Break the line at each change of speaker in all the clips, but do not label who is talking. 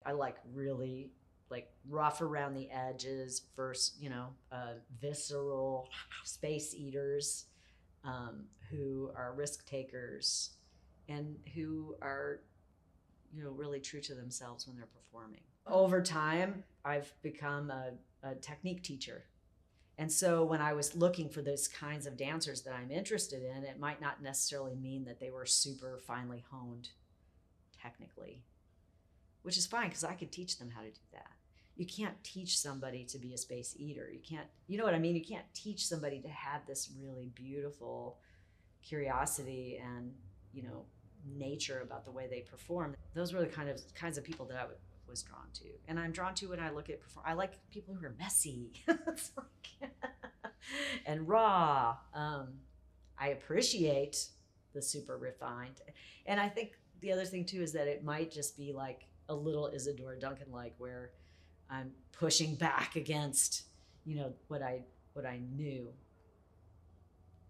I like really like rough around the edges versus, visceral space eaters, who are risk takers and who are, really true to themselves when they're performing. Over time, I've become a technique teacher. And so when I was looking for those kinds of dancers that I'm interested in, it might not necessarily mean that they were super finely honed technically, which is fine because I could teach them how to do that. You can't teach somebody to be a space eater. You can't, you know what I mean? You can't teach somebody to have this really beautiful curiosity and, nature about the way they perform. Those were the kinds of people that I was drawn to. And I'm drawn to when I look at I like people who are messy. And raw. I appreciate the super refined. And I think the other thing too is that it might just be like a little Isadora Duncan like, where I'm pushing back against, what I knew.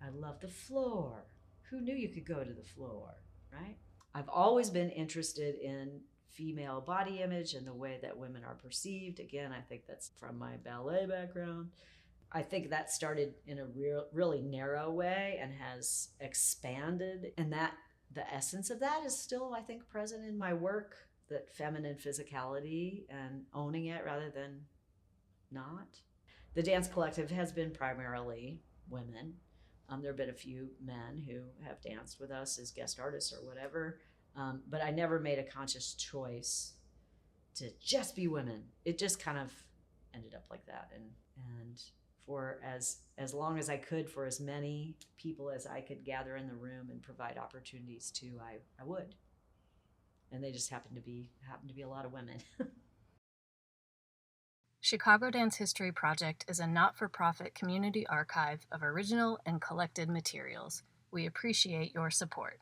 I love the floor. Who knew you could go to the floor, right? I've always been interested in female body image and the way that women are perceived. Again, I think that's from my ballet background. I think that started in a really narrow way and has expanded, and that the essence of that is still, I think, present in my work. That feminine physicality and owning it rather than not. The dance collective has been primarily women. There have been a few men who have danced with us as guest artists or whatever, but I never made a conscious choice to just be women. It just kind of ended up like that, and for as long as I could, for as many people as I could gather in the room and provide opportunities to, I would. And they just happened to be a lot of women.
Chicago Dance History Project is a not-for-profit community archive of original and collected materials. We appreciate your support.